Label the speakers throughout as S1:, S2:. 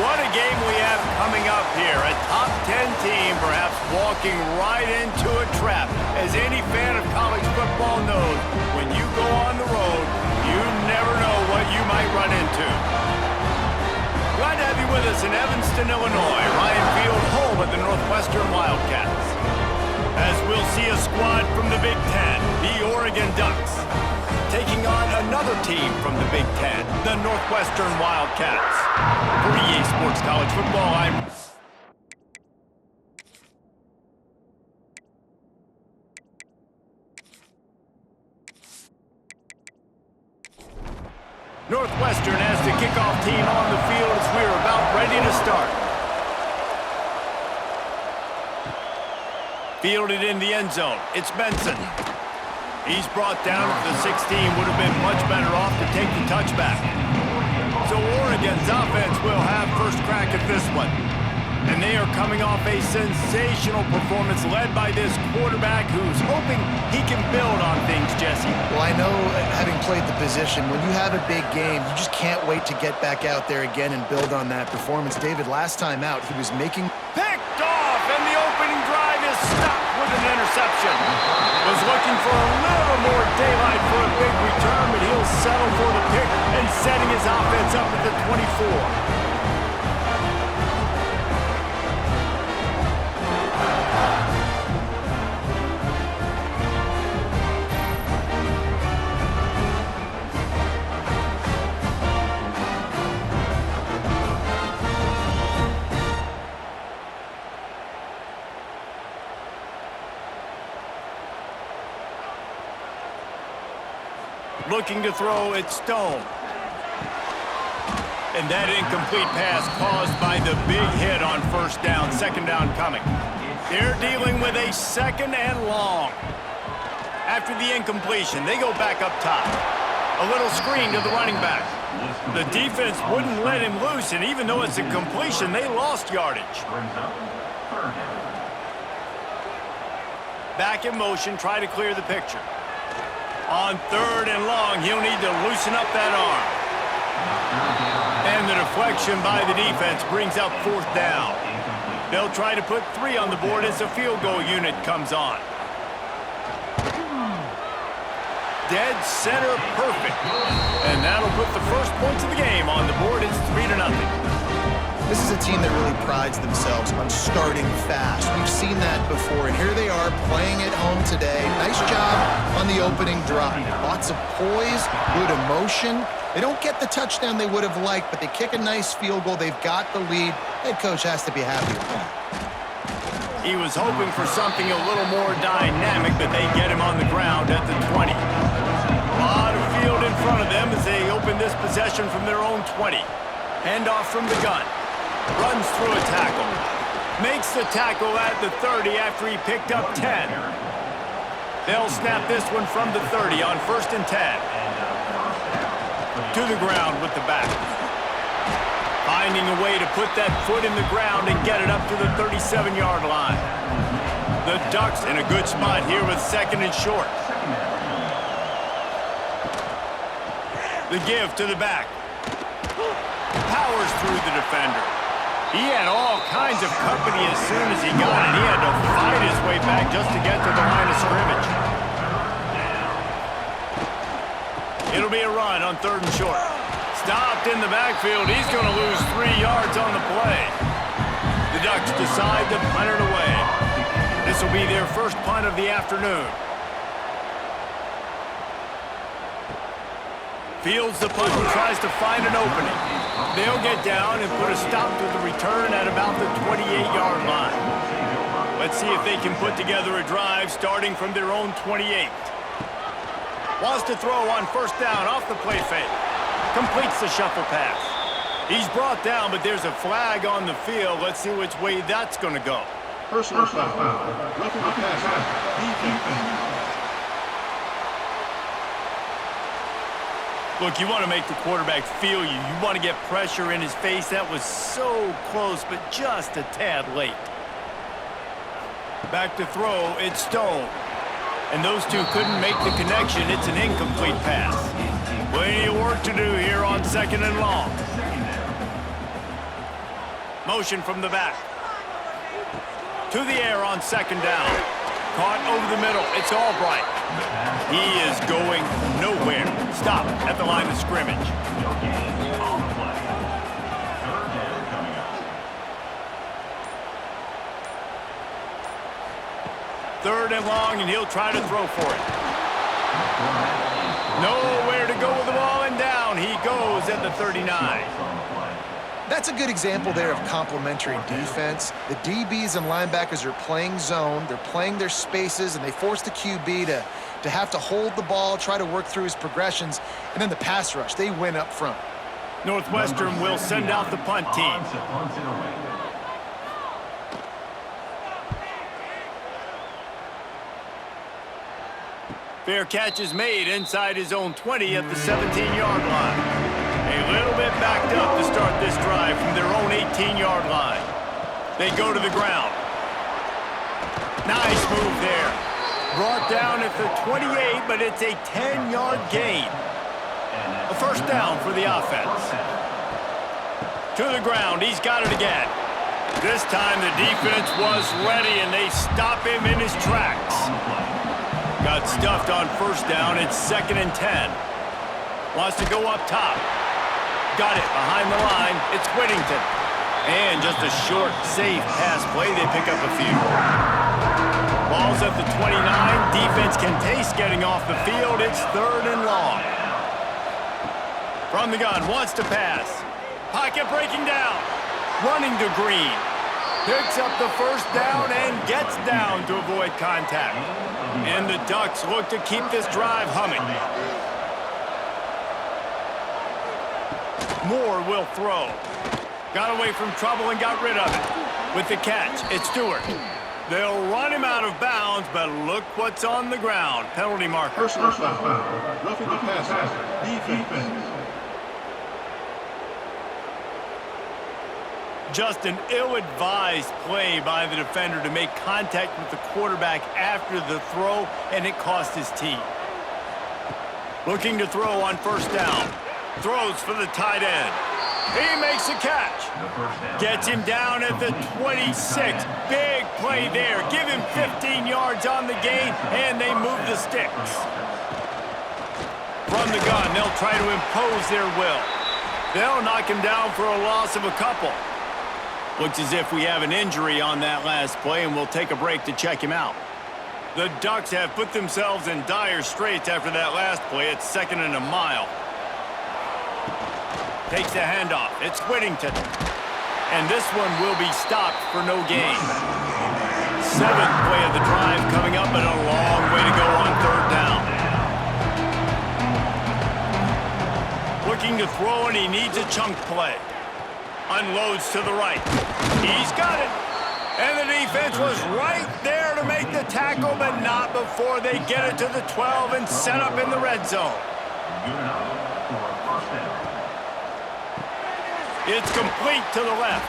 S1: What a game we have coming up here. A top 10 team perhaps walking right into a trap. As any fan of college football knows, when you go on the road, you never know what you might run into. Glad to have you with us in Evanston, Illinois. Ryan Field, home of the Northwestern Wildcats. As we'll see a squad from the Big Ten, the Oregon Ducks, taking on another team from the Big Ten, the Northwestern Wildcats. For EA Sports College Football, I'm Northwestern has the kickoff team on the field as we're about ready to start. Fielded in the end zone, it's Benson. He's brought down at the 16, would have been much better off to take the touchback. So Oregon's offense will have first crack at this one. And they are coming off a sensational performance led by this quarterback who's hoping he can build on things, Jesse.
S2: Well, I know, having played the position, when you have a big game, you just can't wait to get back out there again and build on that performance. David, last time out, he was making...
S1: Picked off, and the opening drive is stopped with an interception. Was looking for a little more daylight for a big return, but he'll settle for the pick and setting his offense up at the 24. Looking to throw, it's Stone. And that incomplete pass caused by the big hit on first down, second down coming. They're dealing with a second and long. After the incompletion, they go back up top. A little screen to the running back. The defense wouldn't let him loose, and even though it's a completion, they lost yardage. Back in motion, try to clear the picture. On third and long, he'll need to loosen up that arm. And the deflection by the defense brings up fourth down. They'll try to put 3 on the board as the field goal unit comes on. Dead center perfect. And that'll put the first points of the game on the board. It's 3-0.
S2: This is a team that really prides themselves on starting fast. We've seen that before, and here they are playing at home today. Nice job on the opening drive. Lots of poise, good emotion. They don't get the touchdown they would have liked, but they kick a nice field goal. They've got the lead. Head coach has to be happy with that.
S1: He was hoping for something a little more dynamic, but they get him on the ground at the 20. A lot of field in front of them as they open this possession from their own 20. Handoff from the gun. Runs through a tackle. Makes the tackle at the 30 after he picked up 10. They'll snap this one from the 30 on 1st and 10. To the ground with the back. Finding a way to put that foot in the ground and get it up to the 37-yard line. The Ducks in a good spot here with second and short. The give to the back. Powers through the defender. He had all kinds of company as soon as he got it. He had to fight his way back just to get to the line of scrimmage. It'll be a run on 3rd and short. Stopped in the backfield. He's going to lose 3 yards on the play. The Ducks decide to punt it away. This will be their first punt of the afternoon. Fields the punt and tries to find an opening. They'll get down and put a stop to the return at about the 28-yard line. Let's see if they can put together a drive starting from their own 28. Wants to throw on first down off the play fake. Completes the shuffle pass. He's brought down, but there's a flag on the field. Let's see which way that's going to go.
S3: Personal foul. Roughing the pass.
S1: Look, you want to make the quarterback feel you. You want to get pressure in his face. That was so close, but just a tad late. Back to throw, it's Stone. And those two couldn't make the connection. It's an incomplete pass. Plenty of work to do here on 2nd and long. Motion from the back. To the air on second down. Caught over the middle. It's Albright. He is going nowhere. Stop at the line of scrimmage. Third and long, and he'll try to throw for it. Nowhere to go with the ball, and down he goes at the 39.
S2: That's a good example there of complementary defense. The DBs and linebackers are playing zone, they're playing their spaces, and they force the QB to have to hold the ball, try to work through his progressions, and then the pass rush, they win up front.
S1: Northwestern will send out the punt team. Fair catch is made inside his own 20 at the 17-yard line. A little bit backed up to start this drive from their own 18-yard line. They go to the ground. Nice move there. Brought down at the 28, but it's a 10-yard gain. A first down for the offense. To the ground. He's got it again. This time the defense was ready, and they stop him in his tracks. Got stuffed on first down. It's 2nd and 10. Wants to go up top. Got it behind the line. It's Whittington. And just a short, safe pass play. They pick up a few. Ball's at the 29. Defense can taste getting off the field. It's 3rd and long. From the gun. Wants to pass. Pocket breaking down. Running to Green. Picks up the first down and gets down to avoid contact. And the Ducks look to keep this drive humming. Moore will throw. Got away from trouble and got rid of it. With the catch, it's Stewart. They'll run him out of bounds, but look what's on the ground. Penalty marker.
S3: Personal foul. Roughing the passer. Defense.
S1: Just an ill-advised play by the defender to make contact with the quarterback after the throw, and it cost his team. Looking to throw on first down. Throws for the tight end. He makes a catch. Gets him down at the 26. Big play there. Give him 15 yards on the gain, and they move the sticks. From the gun, they'll try to impose their will. They'll knock him down for a loss of a couple. Looks as if we have an injury on that last play, and we'll take a break to check him out. The Ducks have put themselves in dire straits after that last play. It's 2nd and a mile. Takes the handoff. It's Whittington. And this one will be stopped for no gain. 7th play of the drive coming up, and a long way to go on 3rd down. Looking to throw, and he needs a chunk play. Unloads to the right. He's got it. And the defense was right there to make the tackle, but not before they get it to the 12 and set up in the red zone. It's complete to the left.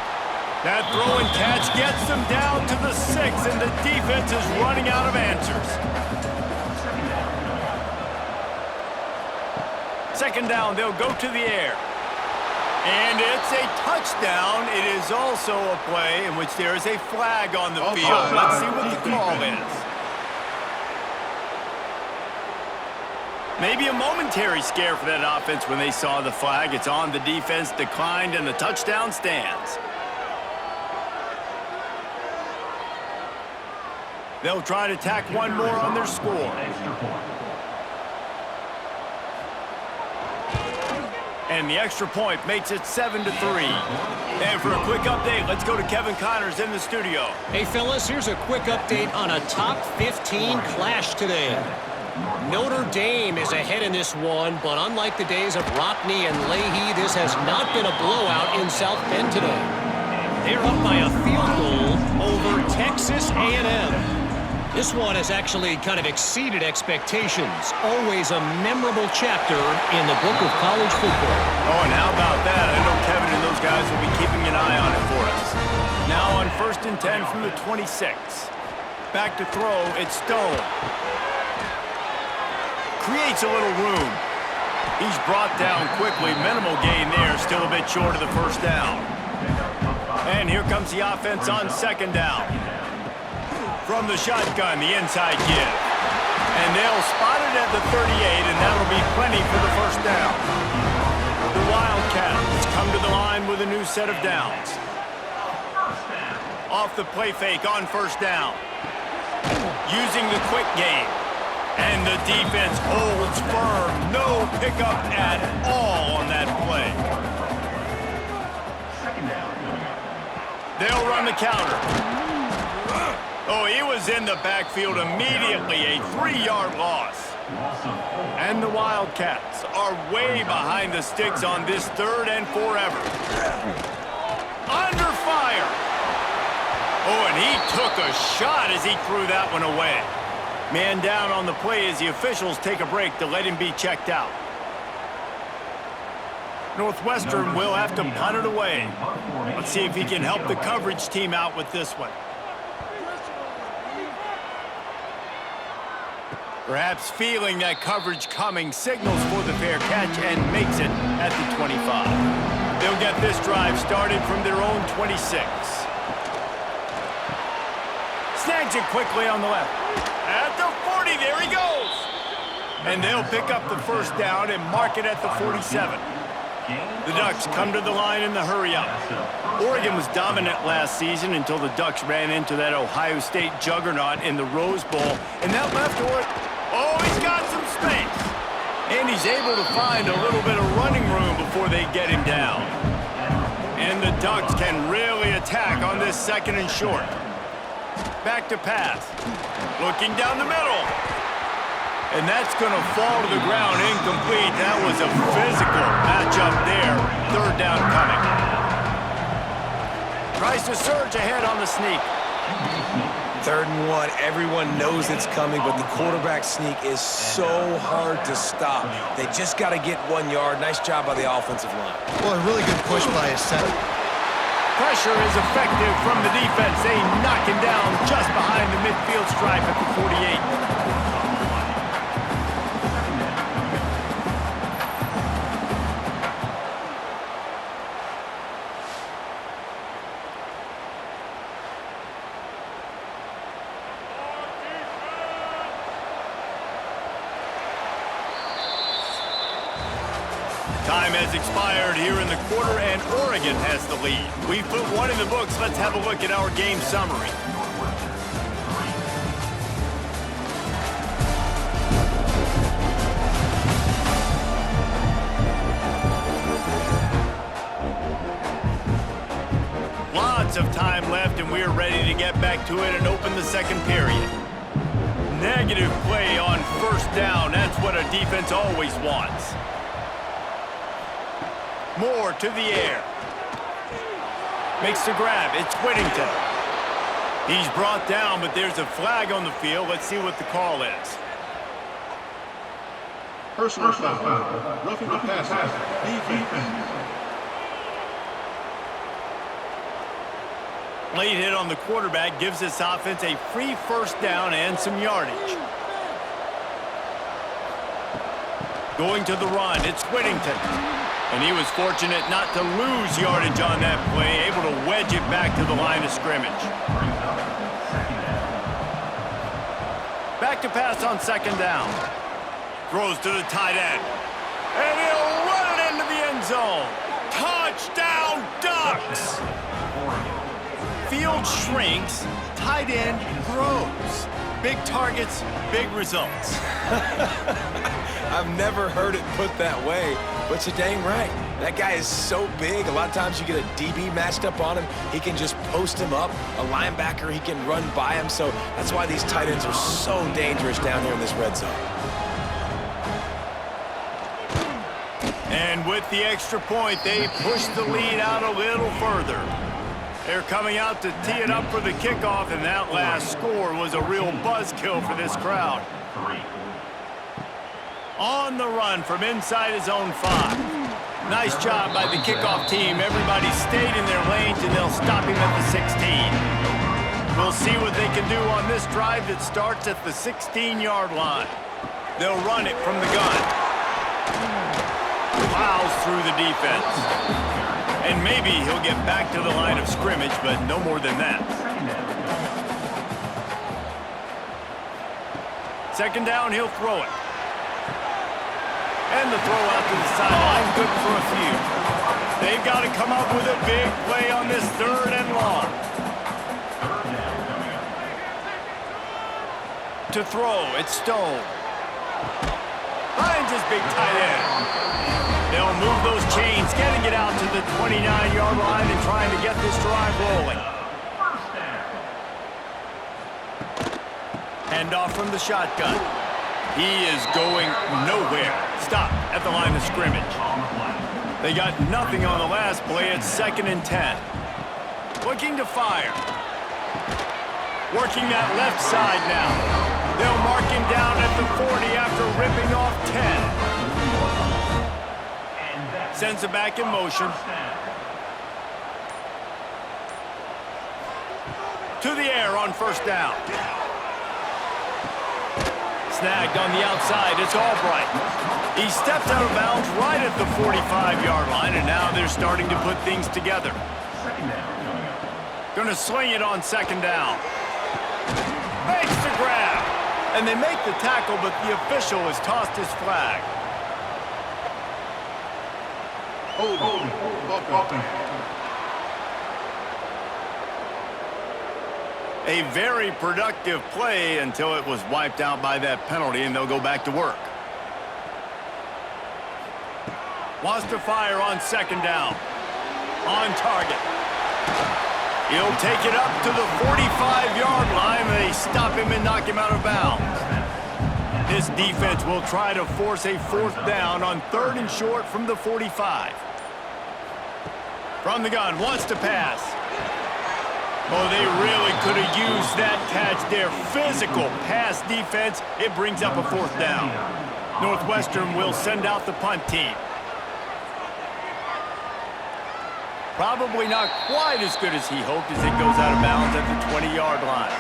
S1: That throw and catch gets them down to the 6, and the defense is running out of answers. 2nd down, they'll go to the air. And it's a touchdown. It is also a play in which there is a flag on the field. Let's see what the call is. Maybe a momentary scare for that offense when they saw the flag. It's on the defense, declined, and the touchdown stands. They'll try to tack one more on their score. And the extra point makes it 7-3. And for a quick update, let's go to Kevin Connors in the studio.
S4: Hey, fellas, here's a quick update on a top 15 clash today. Notre Dame is ahead in this one, but unlike the days of Rockney and Leahy, this has not been a blowout in South Bend today. They're up by a field goal over Texas A&M. This one has actually kind of exceeded expectations. Always a memorable chapter in the book of college football.
S1: Oh, and how about that? I know Kevin and those guys will be keeping an eye on it for us. Now on 1st and 10 from the 26. Back to throw, it's Stone. Creates a little room. He's brought down quickly. Minimal gain there, still a bit short of the first down. And here comes the offense on second down. From the shotgun, the inside give. And they'll spot it at the 38, and that'll be plenty for the first down. The Wildcats come to the line with a new set of downs. Off the play fake on first down. Using the quick game. And the defense holds firm. No pickup at all on that play. They'll run the counter. Oh, he was in the backfield immediately. A 3-yard loss. And the Wildcats are way behind the sticks on this 3rd and forever. Under fire. Oh, and he took a shot as he threw that one away. Man down on the play as the officials take a break to let him be checked out. Northwestern will have to punt it away. Let's see if he can help the coverage team out with this one. Perhaps feeling that coverage coming, signals for the fair catch and makes it at the 25. They'll get this drive started from their own 26. Snags it quickly on the left. At the 40, there he goes. And they'll pick up the first down and mark it at the 47. The Ducks come to the line in the hurry-up. Oregon was dominant last season until the Ducks ran into that Ohio State juggernaut in the Rose Bowl, and that left Oregon. Oh, he's got some space. And he's able to find a little bit of running room before they get him down. And the Ducks can really attack on this 2nd and short. Back to pass. Looking down the middle. And that's going to fall to the ground incomplete. That was a physical matchup there. 3rd down coming. Tries to surge ahead on the sneak.
S5: 3rd and 1. Everyone knows it's coming, but the quarterback sneak is so hard to stop. They just got to get 1 yard. Nice job by the offensive line.
S2: Well, a really good push by his center.
S1: Pressure is effective from the defense. They knock him down just behind the midfield stripe at the 48. Time has expired here in the quarter, and Oregon has the lead. We've put one in the books. Let's have a look at our game summary. Lots of time left, and we are ready to get back to it and open the 2nd period. Negative play on first down. That's what a defense always wants. Moore to the air. Makes the grab. It's Whittington. He's brought down, but there's a flag on the field. Let's see what the call is.
S3: Personal foul. Roughing the passer. Defense.
S1: Late hit on the quarterback gives this offense a free first down and some yardage. Going to the run. It's Whittington. And he was fortunate not to lose yardage on that play, able to wedge it back to the line of scrimmage. Back to pass on 2nd down. Throws to the tight end. And he'll run it into the end zone. Touchdown, Ducks! Field shrinks, tight end grows. Big targets, big results.
S5: I've never heard it put that way, but you're dang right. That guy is so big. A lot of times you get a DB matched up on him. He can just post him up. A linebacker, he can run by him. So that's why these tight ends are so dangerous down here in this red zone.
S1: And with the extra point, they push the lead out a little further. They're coming out to tee it up for the kickoff, and that last score was a real buzzkill for this crowd. On the run from inside his own 5. Nice job by the kickoff team. Everybody stayed in their lanes, and they'll stop him at the 16. We'll see what they can do on this drive that starts at the 16-yard line. They'll run it from the gun. Plows through the defense. And And maybe he'll get back to the line of scrimmage, but no more than that. Second down, he'll throw it. And the throw out to the sideline, good for a few. They've got to come up with a big play on this 3rd and long. To throw, it's Stone. Finds his big tight end. They'll move those chains, getting it out to the 29-yard line and trying to get this drive rolling. Handoff from the shotgun. He is going nowhere. Stop at the line of scrimmage. They got nothing on the last play. It's 2nd and 10. Looking to fire. Working that left side now. They'll mark him down at the 40 after ripping off 10. Sends it back in motion. To the air on 1st down. Snagged on the outside, it's Albright. He steps out of bounds right at the 45-yard line, and now they're starting to put things together. Gonna sling it on 2nd down. Makes the grab. And they make the tackle, but the official has tossed his flag. A very productive play until it was wiped out by that penalty, and they'll go back to work. Wants to fire on 2nd down. On target. He'll take it up to the 45-yard line. They stop him and knock him out of bounds. This defense will try to force a 4th down on 3rd and short from the 45. From the gun, wants to pass. Oh, they really could have used that catch there. Physical pass defense. It brings up a 4th down. Northwestern will send out the punt team. Probably not quite as good as he hoped as it goes out of bounds at the 20-yard line.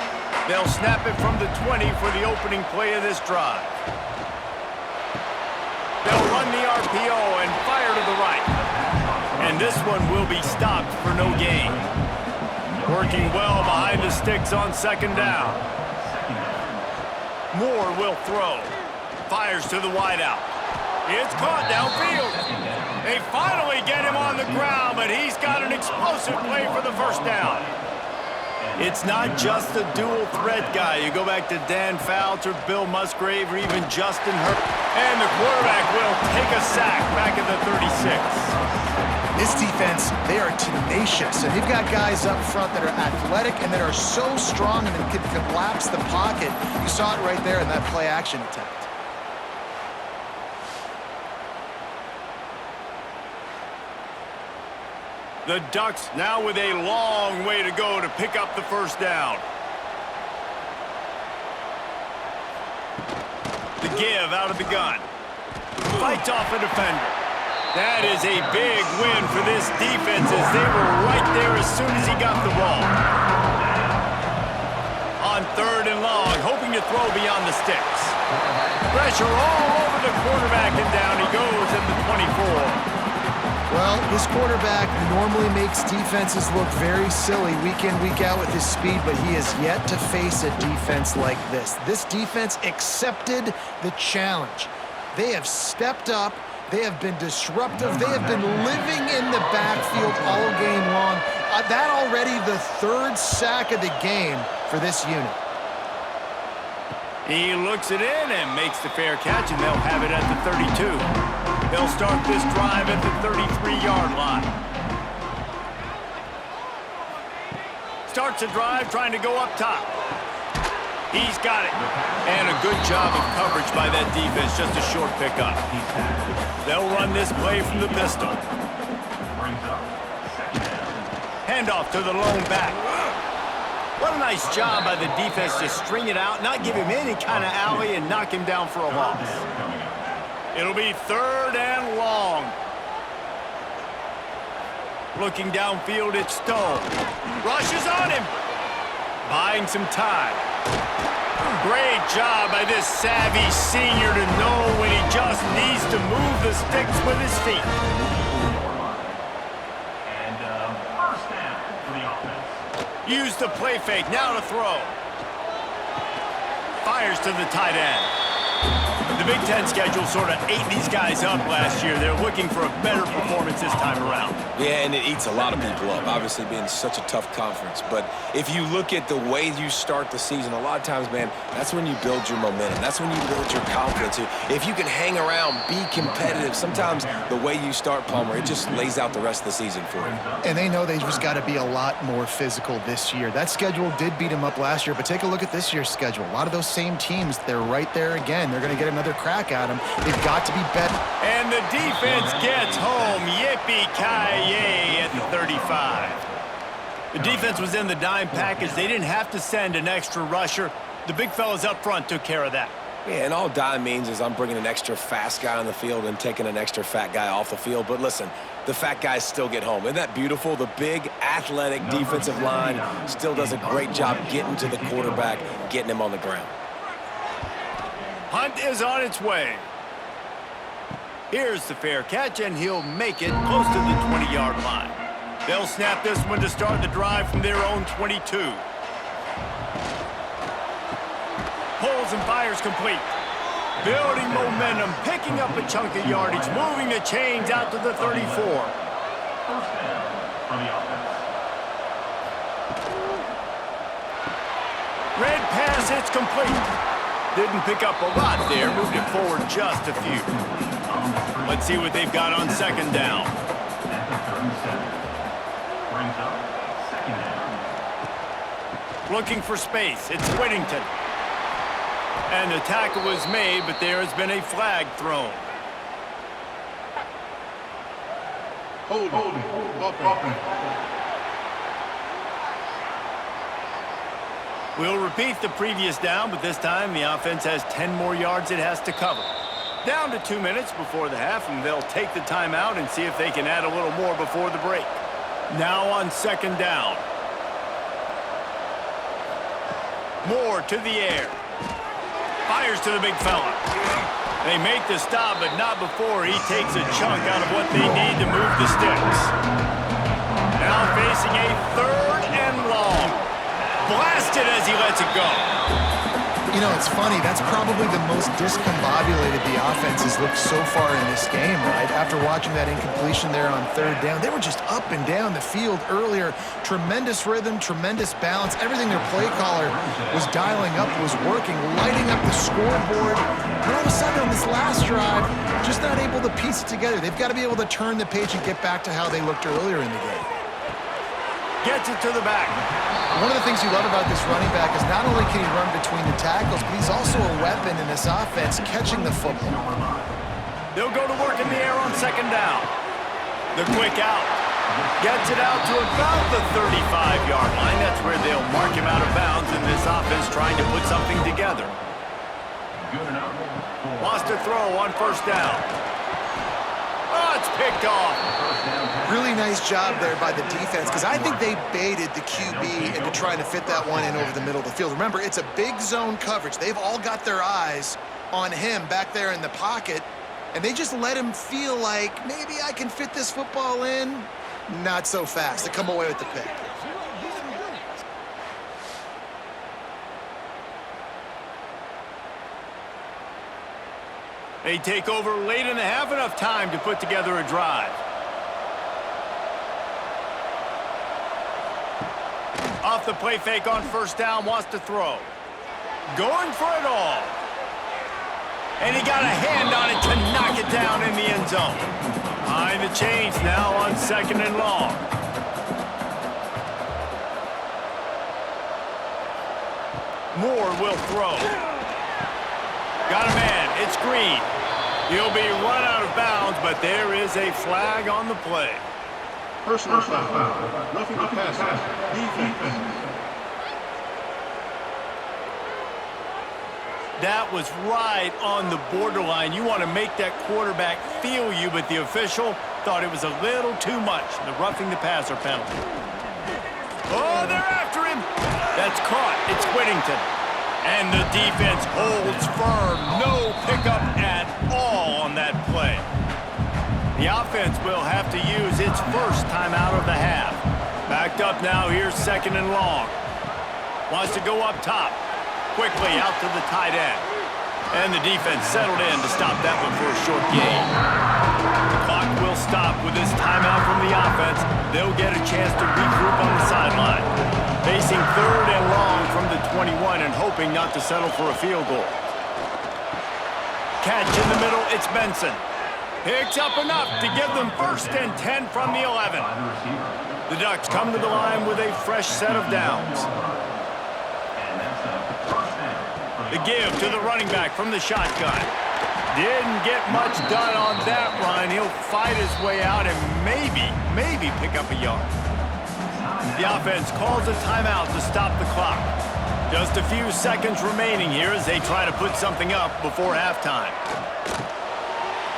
S1: They'll snap it from the 20 for the opening play of this drive. They'll run the RPO and fire to the right. And this one will be stopped for no gain. Working well behind the sticks on 2nd down. Moore will throw. Fires to the wideout. It's caught downfield. They finally get him on the ground, but he's got an explosive play for the 1st down. It's not just a dual threat guy. You go back to Dan Fouts or Bill Musgrave or even Justin Hurt. And the quarterback will take a sack back at the 36.
S2: This defense, they are tenacious, and they've got guys up front that are athletic and that are so strong and that can collapse the pocket. You saw it right there in that play-action attempt.
S1: The Ducks now with a long way to go to pick up the 1st down. The give out of the gun. Fights off a defender. That is a big win for this defense as they were right there as soon as he got the ball. On 3rd and long, hoping to throw beyond the sticks. Pressure all over the quarterback, and down he goes at the 24.
S2: Well, this quarterback normally makes defenses look very silly week in, week out with his speed, but he has yet to face a defense like this. This defense accepted the challenge. They have stepped up. They have been disruptive. They have been living in the backfield all game long. That already the 3rd sack of the game for this unit.
S1: He looks it in and makes the fair catch, and they'll have it at the 32. They'll start this drive at the 33-yard line. Starts the drive trying to go up top. He's got it. And a good job of coverage by that defense, just a short pickup. They'll run this play from the pistol. Handoff to the lone back. What a nice job by the defense to string it out, not give him any kind of alley, and knock him down for a loss. It'll be 3rd and long. Looking downfield, it's Stone. Rushes on him. Buying some time. Great job by this savvy senior to know when he just needs to move the sticks with his feet. Use the play fake, now to throw. Fires to the tight end. The Big Ten schedule sort of ate these guys up last year. They're looking for a better performance this time around.
S5: Yeah, and it eats a lot of people up, obviously being such a tough conference. But if you look at the way you start the season, a lot of times, man, that's when you build your momentum. That's when you build your confidence. If you can hang around, be competitive, sometimes the way you start, Palmer, it just lays out the rest of the season for you.
S2: And they know they just got to be a lot more physical this year. That schedule did beat them up last year, but take a look at this year's schedule. A lot of those same teams, they're right there again. They're going to get another crack at them. They've got to be better.
S1: And the defense gets home. Yippee-ki-yay at the 35. The defense was in the dime package. They didn't have to send an extra rusher. The big fellas up front took care of that.
S5: Yeah, and all dime means is I'm bringing an extra fast guy on the field and taking an extra fat guy off the field. But listen, the fat guys still get home. Isn't that beautiful? The big, athletic defensive line still does a great job getting to the quarterback, getting him on the ground.
S1: Hunt is on its way. Here's the fair catch, and he'll make it close to the 20-yard line. They'll snap this one to start the drive from their own 22. Pulls and fires complete. Building momentum, picking up a chunk of yardage, moving the chains out to the 34. Red pass, it's complete. Didn't pick up a lot there, moved it forward just a few. Let's see what they've got on second down. Looking for space, it's Whittington. And the tackle was made, but there has been a flag thrown.
S3: Holding.
S1: We'll repeat the previous down, but this time the offense has 10 more yards it has to cover. Down to 2 minutes before the half, and they'll take the timeout and see if they can add a little more before the break. Now on second down. Moore to the air. Fires to the big fella. They make the stop, but not before he takes a chunk out of what they need to move the sticks. Now facing a 3rd and long. Blasted as he lets it go.
S2: You know, it's funny. That's probably the most discombobulated the offense has looked so far in this game, right? After watching that incompletion there on 3rd down, they were just up and down the field earlier. Tremendous rhythm, tremendous balance. Everything their play caller was dialing up was working, lighting up the scoreboard. But all of a sudden on this last drive, just not able to piece it together. They've got to be able to turn the page and get back to how they looked earlier in the game.
S1: Gets it to the back.
S2: One of the things you love about this running back is not only can he run between the tackles, but he's also a weapon in this offense, catching the football.
S1: They'll go to work in the air on second down. The quick out. Gets it out to about the 35-yard line. That's where they'll mark him out of bounds in this offense trying to put something together. Wants to throw on first down. Oh, it's picked off.
S2: Really nice job there by the defense, because I think they baited the QB into trying to fit that one in over the middle of the field. Remember, it's a big zone coverage. They've all got their eyes on him back there in the pocket, and they just let him feel like, maybe I can fit this football in. Not so fast. They come away with the pick.
S1: They take over late in the half, enough time to put together a drive. Off the play fake on first down, wants to throw. Going for it all. And he got a hand on it to knock it down in the end zone. Behind the chains now on second and long. Moore will throw. Got a man. It's Green. He'll be run out of bounds, but there is a flag on the play.
S3: Personal foul. Roughing the passer. Defense.
S1: That was right on the borderline. You want to make that quarterback feel you, but the official thought it was a little too much. The roughing the passer penalty. Oh, they're after him. That's caught. It's Whittington. And the defense holds firm. No pickup at all on that play. The offense will have to use its first timeout of the half. Back backed up now. Here's 2nd and long. Wants to go up top. Quickly out to the tight end. And the defense settled in to stop that one for a short gain. The clock will stop with this timeout from the offense. They'll get a chance to regroup on the sideline. Facing 3rd and long from the 21 and hoping not to settle for a field goal. Catch in the middle, it's Benson. Picks up enough to give them 1st and 10 from the 11. The Ducks come to the line with a fresh set of downs. The give to the running back from the shotgun. Didn't get much done on that run. He'll fight his way out and maybe pick up a yard. The offense calls a timeout to stop the clock. Just a few seconds remaining here as they try to put something up before halftime.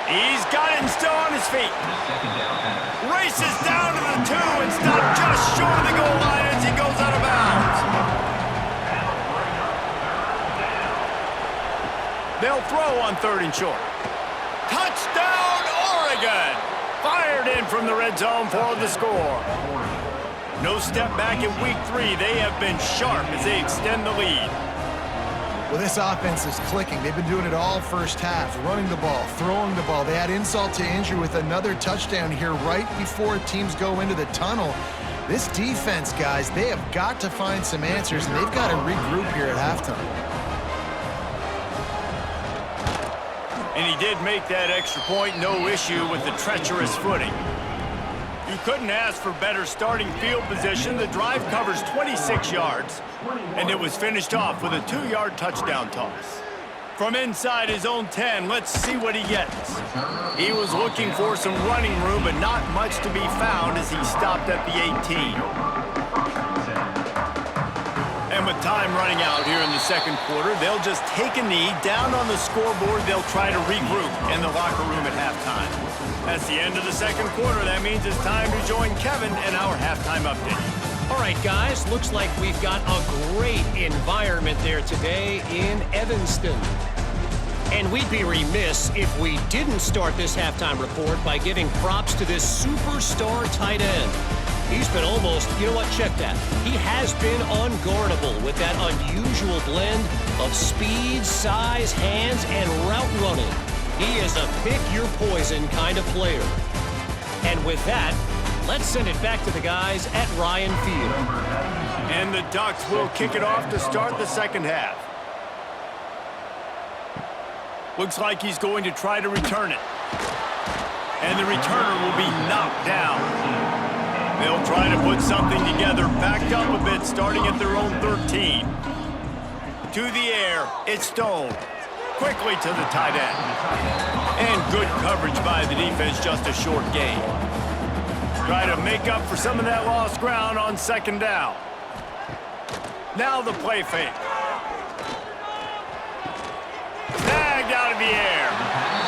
S1: He's got it and still on his feet. Races down to the 2 and stopped just short of the goal line as he goes out of bounds. They'll throw on 3rd and short. Touchdown, Oregon! Fired in from the red zone for the score. No step back in week 3. They have been sharp as they extend the lead.
S2: Well, this offense is clicking. They've been doing it all first half, running the ball, throwing the ball. They had insult to injury with another touchdown here right before teams go into the tunnel. This defense, guys, they have got to find some answers, and they've got to regroup here at halftime.
S1: And he did make that extra point, no issue with the treacherous footing. You couldn't ask for better starting field position. The drive covers 26 yards, and it was finished off with a 2-yard touchdown toss. From inside his own 10, let's see what he gets. He was looking for some running room, but not much to be found as he stopped at the 18. And with time running out here in the 2nd quarter, they'll just take a knee. Down on the scoreboard, they'll try to regroup in the locker room at halftime. That's the end of the 2nd quarter. That means it's time to join Kevin in our halftime update.
S4: All right, guys, looks like we've got a great environment there today in Evanston. And we'd be remiss if we didn't start this halftime report by giving props to this superstar tight end. He's been almost, you know what, check that. He has been unguardable with that unusual blend of speed, size, hands, and route running. He is a pick-your-poison kind of player. And with that, let's send it back to the guys at Ryan Field.
S1: And the Ducks will kick it off to start the 2nd half. Looks like he's going to try to return it. And the returner will be knocked down. They'll try to put something together, backed up a bit, starting at their own 13. To the air, it's Stone. Quickly to the tight end. And good coverage by the defense, just a short gain. Try to make up for some of that lost ground on 2nd down. Now the play fake. Snagged out of the air.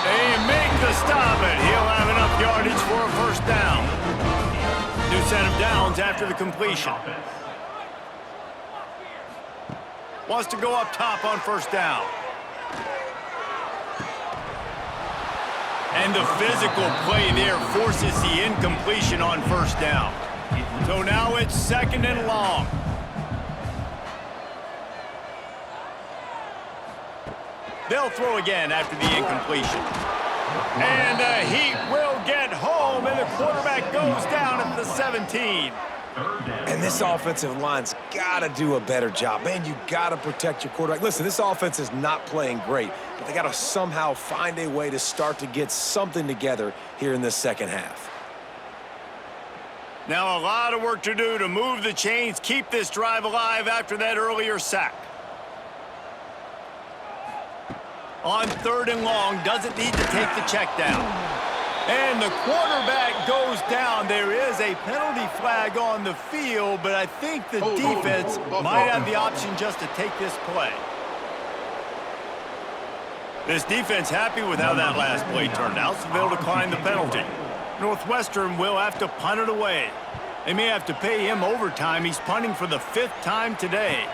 S1: They make the stop, and he'll have enough yardage for a 1st down. New set of downs after the completion. Wants to go up top on 1st down. And the physical play there forces the incompletion on 1st down. So now it's 2nd and long. They'll throw again after the incompletion. And the Heat will get home, and the quarterback goes down at the 17.
S5: And this offensive line's got to do a better job. Man, you got to protect your quarterback. Listen, this offense is not playing great, but they got to somehow find a way to start to get something together here in this 2nd half.
S1: Now a lot of work to do to move the chains, keep this drive alive after that earlier sack. On 3rd and long, doesn't need to take the check down. And the quarterback goes down. There is a penalty flag on the field, but I think the defense might have the option just to take this play. This defense happy with how that last play turned out, so they'll decline the penalty. Northwestern will have to punt it away. They may have to pay him overtime. He's punting for the 5th time today.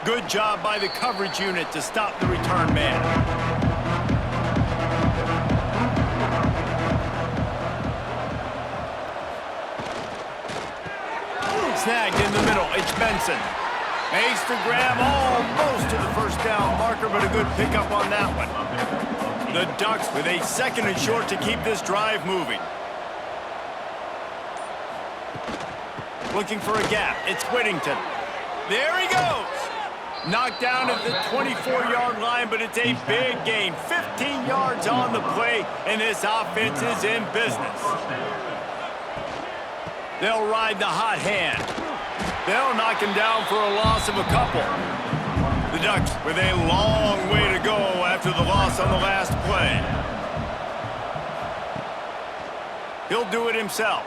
S1: Good job by the coverage unit to stop the return man. Snagged in the middle. It's Benson. Makes the grab almost to the first down marker, but a good pickup on that one. The Ducks with a 2nd and short to keep this drive moving. Looking for a gap. It's Whittington. There he goes. Knocked down at the 24-yard line, but it's a big gain. 15 yards on the play, and this offense is in business. They'll ride the hot hand. They'll knock him down for a loss of a couple. The Ducks with a long way to go after the loss on the last play. He'll do it himself.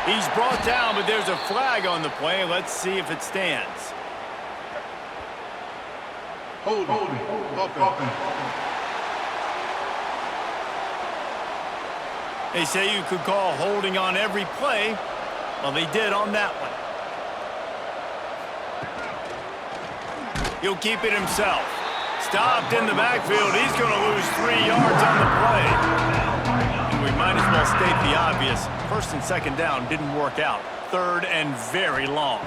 S1: He's brought down, but there's a flag on the play. Let's see if it stands.
S3: Holding. Offense.
S1: They say you could call holding on every play. Well, they did on that one. He'll keep it himself. Stopped in the backfield. He's going to lose 3 yards on the play. And we might as well state the obvious. 1st and 2nd down didn't work out. 3rd and very long.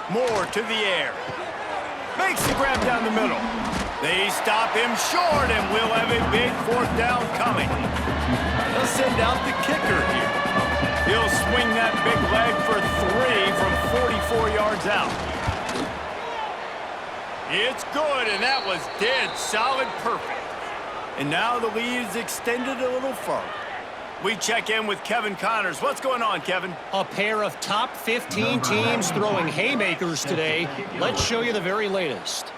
S1: Moore to the air. Makes the grab down the middle. They stop him short, and we'll have a big 4th down coming. They'll send out the kicker here. He'll swing that big leg for 3 from 44 yards out. It's good, and that was dead solid perfect. And now the lead is extended a little further. We check in with Kevin Connors. What's going on, Kevin?
S4: A pair of top 15 teams throwing haymakers today. Let's show you the very latest.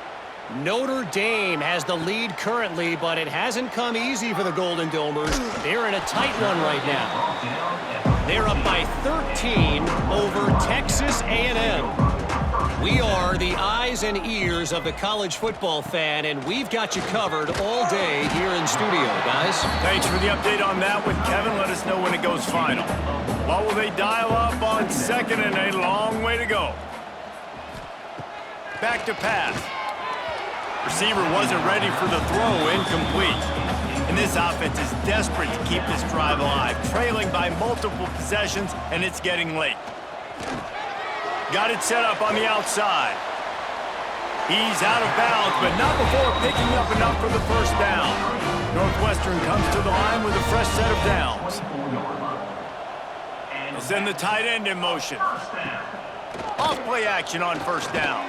S4: Notre Dame has the lead currently, but it hasn't come easy for the Golden Domers. They're in a tight one right now. They're up by 13 over Texas A&M. We are the eyes and ears of the college football fan, and we've got you covered all day here in studio, guys.
S1: Thanks for the update on that with Kevin. Let us know when it goes final. What will they dial up on 2nd and a long way to go? Back to pass. Receiver wasn't ready for the throw, incomplete. And this offense is desperate to keep this drive alive, trailing by multiple possessions, and it's getting late. Got it set up on the outside. He's out of bounds, but not before picking up enough for the 1st down. Northwestern comes to the line with a fresh set of downs. They'll send the tight end in motion. Off play action on 1st down.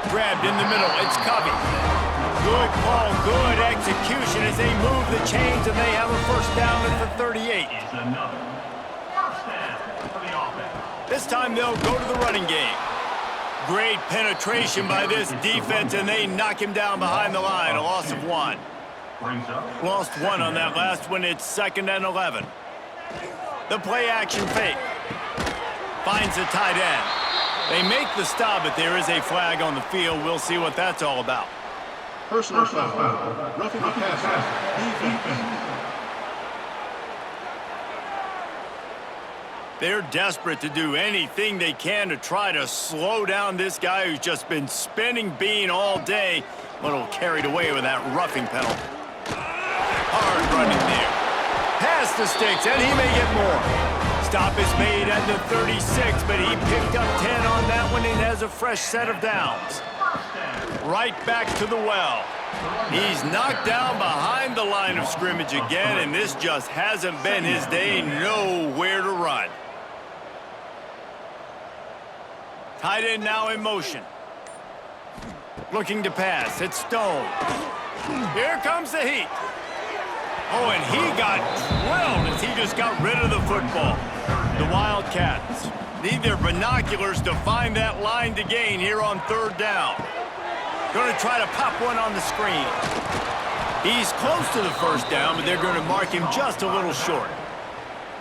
S1: Grabbed in the middle. It's Covey. Good call, good execution as they move the chains, and they have a 1st down at the 38. This time they'll go to the running game. Great penetration by this defense, and they knock him down behind the line. A loss of 1. Lost 1 on that last one. It's 2nd and 11. The play action fake. Finds the tight end. They make the stop, but there is a flag on the field. We'll see what that's all about.
S3: Personal foul. Roughing the passer. Defense.
S1: They're desperate to do anything they can to try to slow down this guy who's just been spinning bean all day. A little carried away with that roughing penalty. Hard running there. Pass the sticks, and he may get more. Stop is made at the 36, but he picked up 10 on that one and has a fresh set of downs. Right back to the well. He's knocked down behind the line of scrimmage again, and this just hasn't been his day. Nowhere to run. Tight end now in motion. Looking to pass. It's Stone. Here comes the heat. Oh, and he got drilled as he just got rid of the football. The Wildcats need their binoculars to find that line to gain here on 3rd down. Going to try to pop one on the screen. He's close to the 1st down, but they're going to mark him just a little short.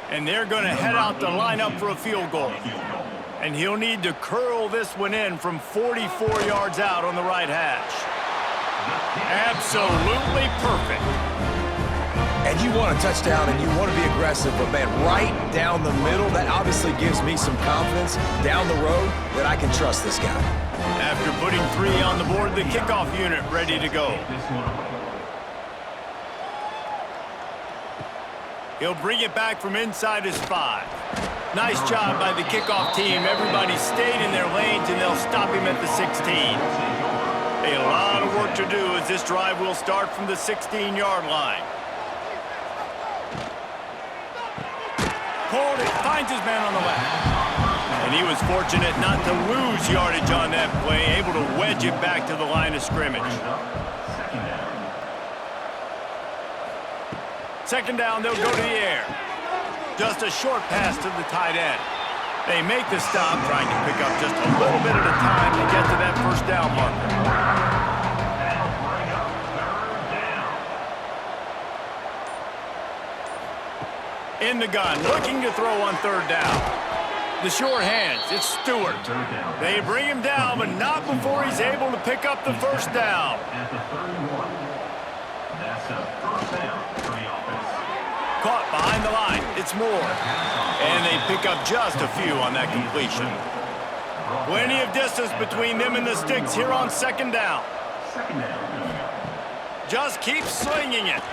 S1: And they're going to head out to line up for a field goal. And he'll need to curl this one in from 44 yards out on the right hash. Absolutely perfect.
S5: And you want a touchdown and you want to be aggressive, but man, right down the middle, that obviously gives me some confidence down the road that I can trust this guy.
S1: After putting 3 on the board, the kickoff unit ready to go. He'll bring it back from inside his 5. Nice job by the kickoff team. Everybody stayed in their lanes, and they'll stop him at the 16. A lot of work to do as this drive will start from the 16-yard line. Pulled it, finds his man on the left. And he was fortunate not to lose yardage on that play, able to wedge it back to the line of scrimmage. Second down, they'll go to the air. Just a short pass to the tight end. They make the stop, trying to pick up just a little bit at a time to get to that first down marker. In the gun, looking to throw on third down. The sure hands, it's Stewart. They bring him down, but not before he's able to pick up the first down. Caught behind the line, it's Moore. And they pick up just a few on that completion. Plenty of distance between them and the sticks here on second down. Just keep slinging it.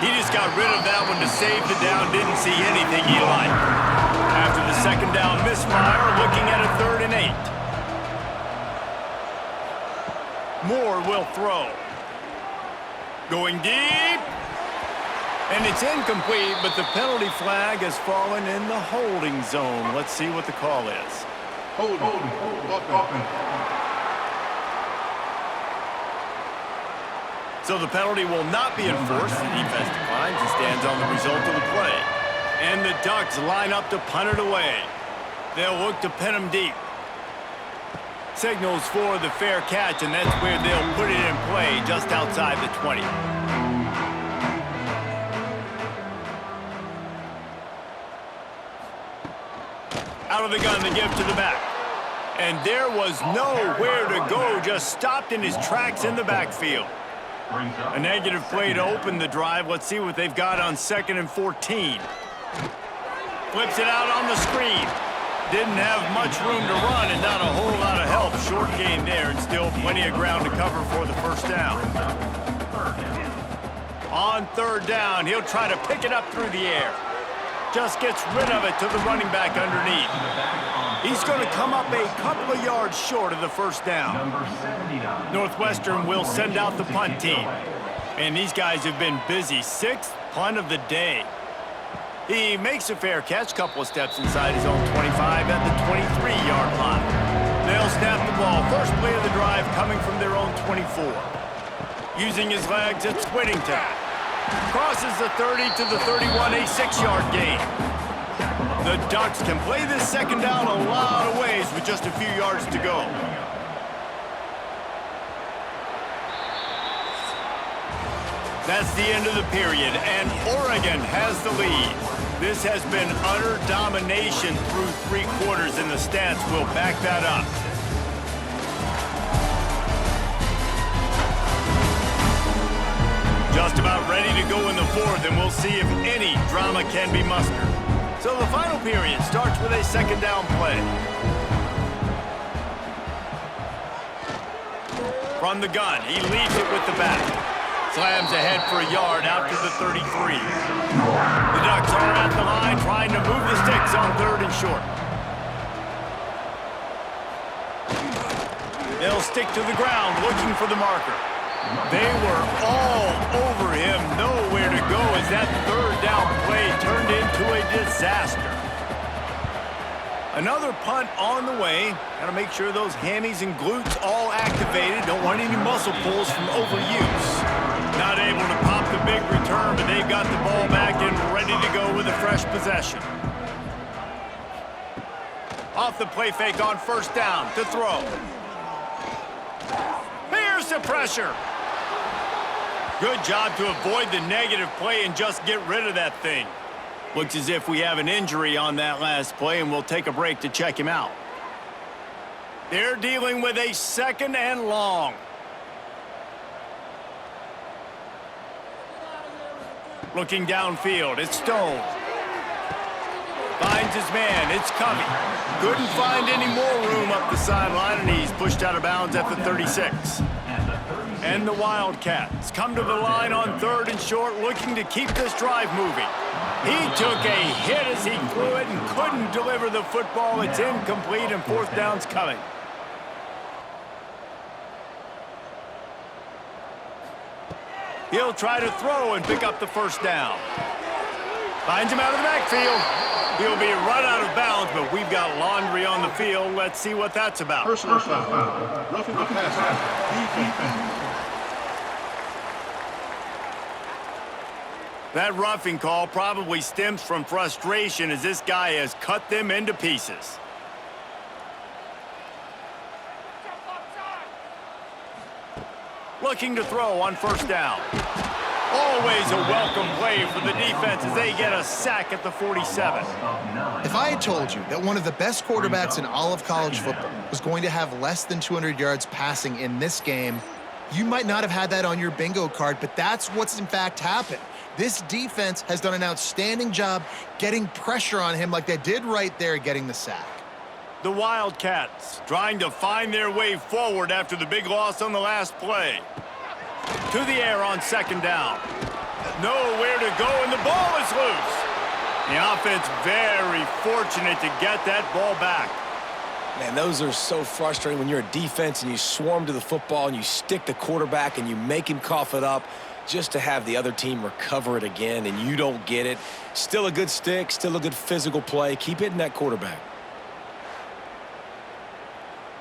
S1: He just got rid of that one to save the down, didn't see anything he liked. After the second down misfire, looking at a 3rd and 8. Moore will throw. Going deep. And it's incomplete, but the penalty flag has fallen in the holding zone. Let's see what the call is.
S3: Hold.
S1: So the penalty will not be enforced. The defense declines and stands on the result of the play. And the Ducks line up to punt it away. They'll look to pin him deep. Signals for the fair catch, and that's where they'll put it in play just outside the 20. Out of the gun to give to the back. And there was nowhere to go, just stopped in his tracks in the backfield. A negative play to open the drive. Let's see what they've got on 2nd and 14. Flips it out on the screen. Didn't have much room to run and not a whole lot of help. Short gain there and still plenty of ground to cover for the first down. On 3rd down, he'll try to pick it up through the air. Just gets rid of it to the running back underneath. He's going to come up a couple of yards short of the first down. Northwestern will send out the punt team. And these guys have been busy. 6th punt of the day. He makes a fair catch, couple of steps inside his own 25 at the 23-yard line. They'll snap the ball. First play of the drive coming from their own 24. Using his legs, it's Whittington. Crosses the 30 to the 31, a 6-yard gain. The Ducks can play this second down a lot of ways with just a few yards to go. That's the end of the period, and Oregon has the lead. This has been utter domination through 3 quarters, and the stats will back that up. Just about ready to go in the 4th, and we'll see if any drama can be mustered. So the final period starts with a second down play. From the gun, he leads it with the back. Slams ahead for a yard out to the 33. The Ducks are at the line trying to move the sticks on 3rd and short. They'll stick to the ground looking for the marker. They were all over him, nowhere to go as that 3rd down play turned into a disaster. Another punt on the way. Got to make sure those hammies and glutes all activated. Don't want any muscle pulls from overuse. Not able to pop the big return, but they've got the ball back and ready to go with a fresh possession. Off the play fake on 1st down to throw. Here's the pressure. Good job to avoid the negative play and just get rid of that thing. Looks as if we have an injury on that last play, and we'll take a break to check him out. They're dealing with a 2nd and long. Looking downfield, it's Stone. Finds his man, it's Covey. Couldn't find any more room up the sideline, and he's pushed out of bounds at the 36. And the Wildcats come to the line on 3rd and short, looking to keep this drive moving. He took a hit as he threw it and couldn't deliver the football. It's incomplete and fourth down's coming. He'll try to throw and pick up the first down. Finds him out of the backfield. He'll be run out of bounds, but we've got laundry on the field. Let's see what that's about.
S3: Personal foul. Roughing the passer. Defense.
S1: That roughing call probably stems from frustration as this guy has cut them into pieces. Looking to throw on first down. Always a welcome play for the defense as they get a sack at the 47.
S2: If I had told you that one of the best quarterbacks in all of college football was going to have less than 200 yards passing in this game, you might not have had that on your bingo card, but that's what's in fact happened. This defense has done an outstanding job getting pressure on him like they did right there getting the sack.
S1: The Wildcats trying to find their way forward after the big loss on the last play. To the air on second down. Nowhere to go, and the ball is loose. The offense very fortunate to get that ball back.
S5: Man, those are so frustrating when you're a defense and you swarm to the football and you stick the quarterback and you make him cough it up just to have the other team recover it again and you don't get it. Still a good stick, still a good physical play. Keep hitting that quarterback.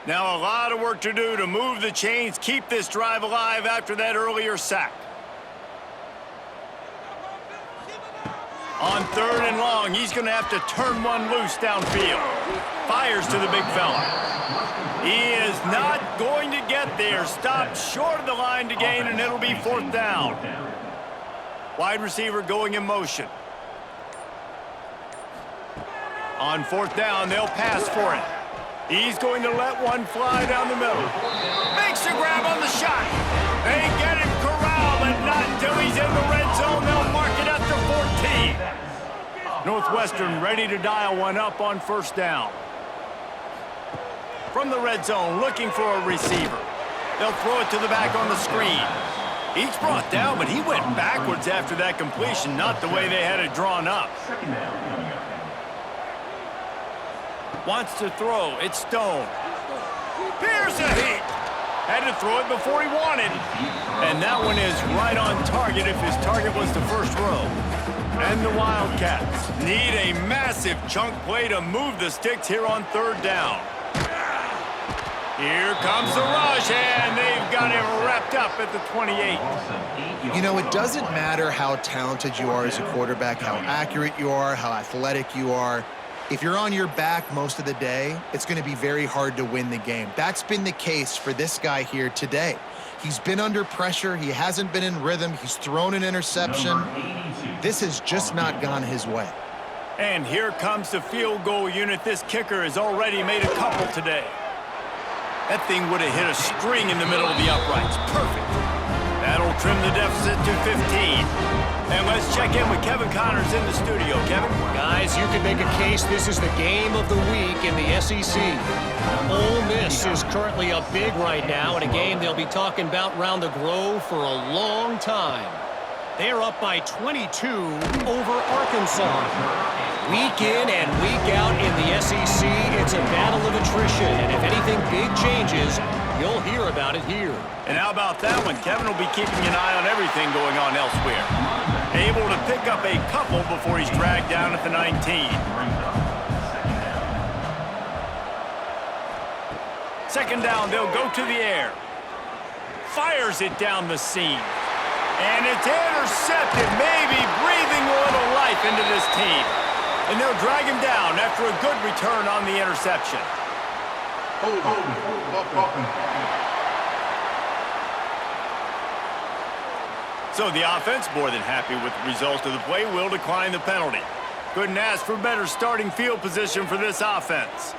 S1: Now a lot of work to do to move the chains, keep this drive alive after that earlier sack. On third and long, he's going to have to turn one loose downfield. Fires to the big fella. He is not going to get there. Stopped short of the line to gain, and it'll be fourth down. Wide receiver going in motion. On fourth down, they'll pass for it. He's going to let one fly down the middle. Makes a grab on the shot. They get him corralled, and not until he's in the red zone. They'll mark it up to 14. Northwestern ready to dial one up on first down. From the red zone, looking for a receiver. They'll throw it to the back on the screen. He's brought down, but he went backwards after that completion, not the way they had it drawn up. Wants to throw. It's Stone. Here's a hit. Had to throw it before he wanted. And that one is right on target if his target was the first row. And the Wildcats need a massive chunk play to move the sticks here on third down. Here comes the rush, and they've got him wrapped up at the 28.
S2: You know, it doesn't matter how talented you are as a quarterback, how accurate you are, how athletic you are. If you're on your back most of the day, it's going to be very hard to win the game. That's been the case for this guy here today. He's been under pressure. He hasn't been in rhythm. He's thrown an interception. This has just not gone his way.
S1: And here comes the field goal unit. This kicker has already made a couple today. That thing would have hit a string in the middle of the uprights. Perfect. That'll trim the deficit to 15. And let's check in with Kevin Connors in the studio. Kevin?
S4: Guys, you can make a case this is the game of the week in the SEC. Ole Miss is currently up big right now in a game they'll be talking about round the Grove for a long time. They're up by 22 over Arkansas. Week in and week out in the SEC, it's a battle of attrition. And if anything big changes, you'll hear about it here.
S1: And how about that one? Kevin will be keeping an eye on everything going on elsewhere. Able to pick up a couple before he's dragged down at the 19. Second down, they'll go to the air. Fires it down the seam. And it's intercepted, maybe breathing a little life into this team. And they'll drag him down after a good return on the interception. So the offense, more than happy with the result of the play, will decline the penalty. Couldn't ask for better starting field position for this offense.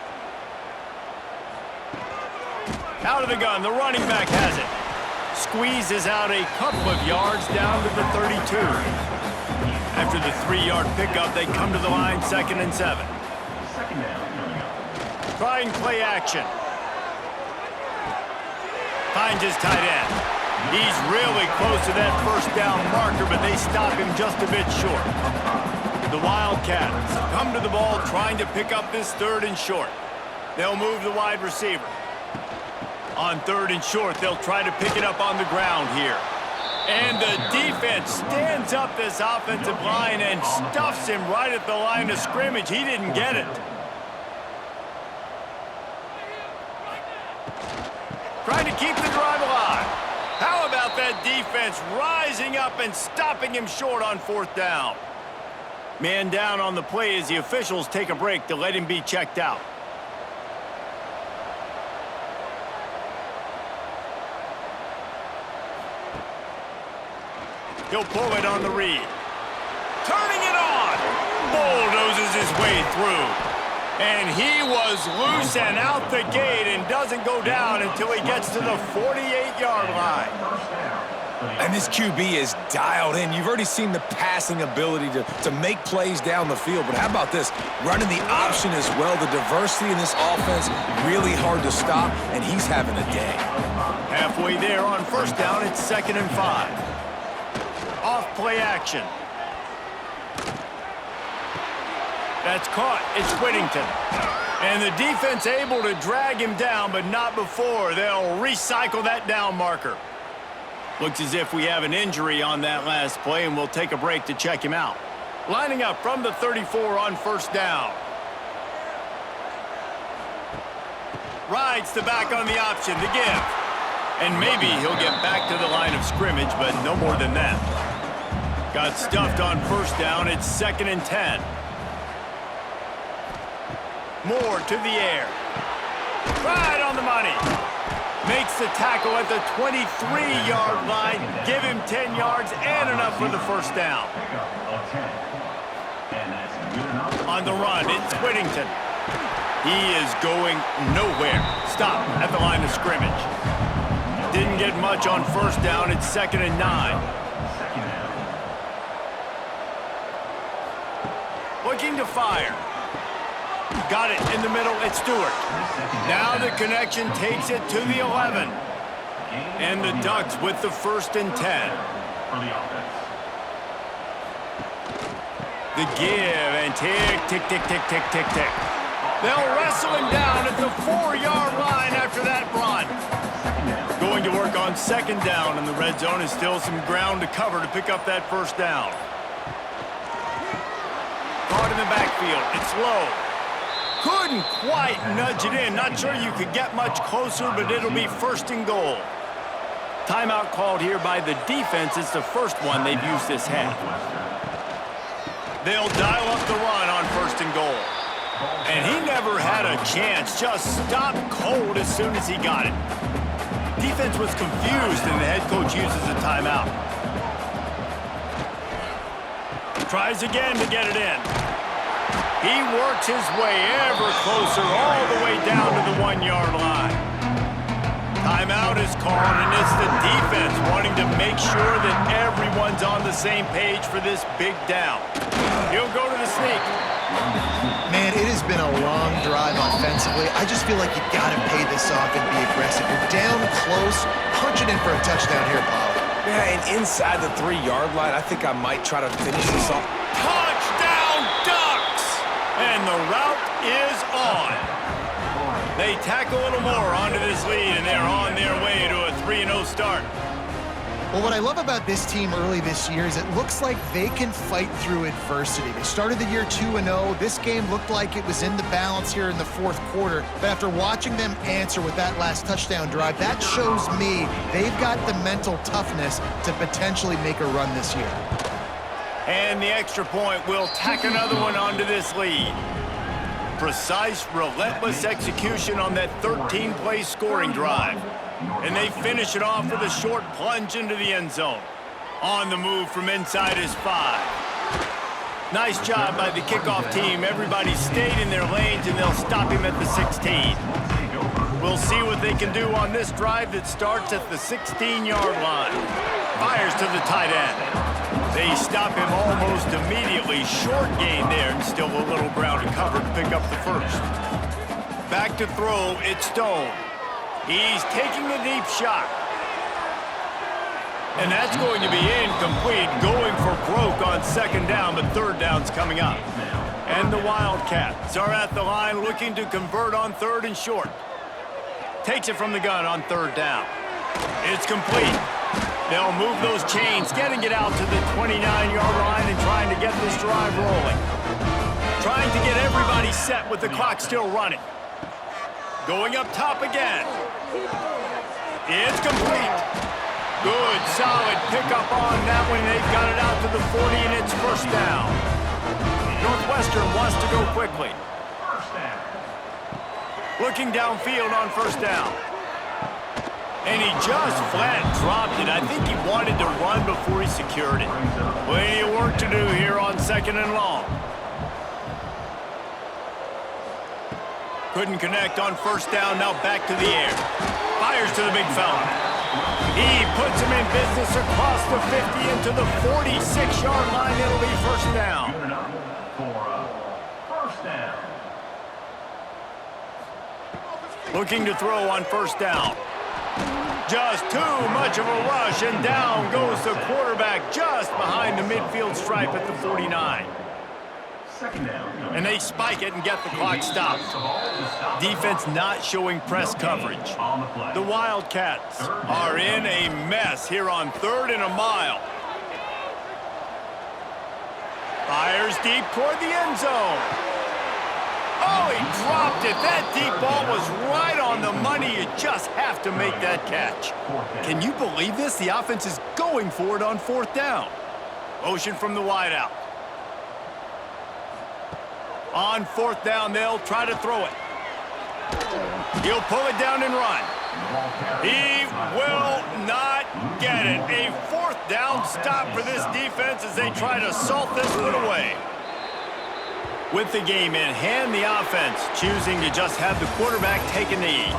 S1: Out of the gun, the running back has it. Squeezes out a couple of yards down to the 32. After the 3-yard pickup, they come to the line, 2nd and 7. Trying play action. Finds his tight end. He's really close to that first down marker, but they stop him just a bit short. The Wildcats come to the ball trying to pick up this 3rd and short. They'll move the wide receiver. On 3rd and short, they'll try to pick it up on the ground here. And the defense stands up this offensive line and stuffs him right at the line of scrimmage. He didn't get it. Trying to keep the drive alive. How about that defense rising up and stopping him short on 4th down? Man down on the play as the officials take a break to let him be checked out. He'll pull it on the read. Turning it on. Bulldozes his way through. And he was loose and out the gate and doesn't go down until he gets to the 48-yard line.
S5: And this QB is dialed in. You've already seen the passing ability to make plays down the field. But how about this? Running the option as well. The diversity in this offense, really hard to stop, and he's having a day.
S1: Halfway there on 1st down, it's 2nd and 5. Off play action. That's caught. It's Whittington. And the defense able to drag him down, but not before. They'll recycle that down marker. Looks as if we have an injury on that last play, and we'll take a break to check him out. Lining up from the 34 on 1st down. Rides the back on the option, the give. And maybe he'll get back to the line of scrimmage, but no more than that. Got stuffed on 1st down. It's 2nd and 10. Moore to the air. Right on the money. Makes the tackle at the 23-yard line. Give him 10 yards and enough for the 1st down. On the run, it's Whittington. He is going nowhere. Stop at the line of scrimmage. Didn't get much on 1st down. It's 2nd and 9. Looking to fire. Got it in the middle. It's Stewart. Now the connection takes it to the 11. And the Ducks with the 1st and 10. The give and tick, tick, tick, tick, tick, tick, tick. They'll wrestle him down at the 4-yard line after that run. Going to work on 2nd down, and the red zone is still some ground to cover to pick up that 1st down. Caught in the backfield. It's low. Couldn't quite nudge it in. Not sure you could get much closer, but it'll be 1st and goal. Timeout called here by the defense. It's the first one they've used this half. They'll dial up the run on 1st and goal. And he never had a chance. Just stopped cold as soon as he got it. Defense was confused, and the head coach uses a timeout. Tries again to get it in. He works his way ever closer all the way down to the 1-yard line. Timeout is called, and it's the defense wanting to make sure that everyone's on the same page for this big down. He'll go to the sneak.
S2: Man, it has been a long drive offensively. I just feel like you got to pay this off and be aggressive. You're down close. Punch it in for a touchdown here, Paul.
S5: Yeah, and inside the 3-yard line, I think I might try to finish this off.
S1: Touchdown, Ducks! And the route is on. They tack a little more onto this lead, and they're on their way to a 3-0 start.
S2: Well, what I love about this team early this year is it looks like they can fight through adversity. They started the year 2-0. This game looked like it was in the balance here in the 4th quarter. But after watching them answer with that last touchdown drive, that shows me they've got the mental toughness to potentially make a run this year.
S1: And the extra point will tack another one onto this lead. Precise, relentless execution on that 13-play scoring drive. And they finish it off with a short plunge into the end zone. On the move from inside his 5. Nice job by the kickoff team. Everybody stayed in their lanes, and they'll stop him at the 16. We'll see what they can do on this drive that starts at the 16-yard line. Fires to the tight end. They stop him almost immediately. Short gain there, and still a little ground to cover to pick up the 1st. Back to throw, it's Stone. He's taking the deep shot. And that's going to be incomplete, going for broke on second down, but third down's coming up. And the Wildcats are at the line looking to convert on third and short. Takes it from the gun on third down. It's complete. They'll move those chains, getting it out to the 29-yard line and trying to get this drive rolling. Trying to get everybody set with the clock still running. Going up top again. It's complete. Good, solid pickup on that one. They've got it out to the 40, and it's first down. Northwestern wants to go quickly. Looking downfield on first down. And he just flat dropped it. I think he wanted to run before he secured it. Plenty of work to do here on second and long. Couldn't connect on first down. Now back to the air. Fires to the big fella. He puts him in business across the 50 into the 46-yard line. It'll be first down. Looking to throw on first down. Just too much of a rush, and down goes the quarterback just behind the midfield stripe at the 49. And they spike it and get the clock stopped. Defense not showing press coverage. The Wildcats are in a mess here on third and a mile. Fires deep toward the end zone. Oh, he dropped it. That deep ball was right on the money. You just have to make that catch. Can you believe this? The offense is going for it on fourth down. Motion from the wideout. On fourth down, they'll try to throw it. He'll pull it down and run. He will not get it. A fourth down stop for this defense as they try to salt this one away. With the game in hand, the offense choosing to just have the quarterback take a knee.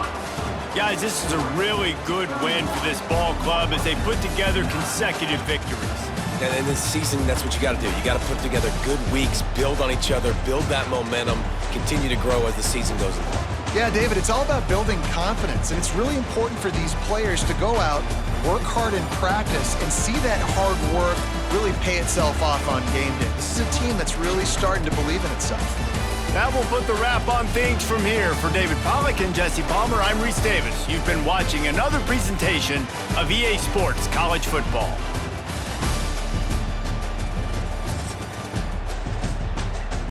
S1: Guys, this is a really good win for this ball club as they put together consecutive victories.
S5: And in this season, that's what you got to do. You got to put together good weeks, build on each other, build that momentum, continue to grow as the season goes along.
S2: Yeah, David, it's all about building confidence, and it's really important for these players to go out, work hard in practice, and see that hard work really pay itself off on game day. This is a team that's really starting to believe in itself.
S1: That will put the wrap on things from here. For David Pollack and Jesse Palmer, I'm Reese Davis. You've been watching another presentation of EA Sports College Football.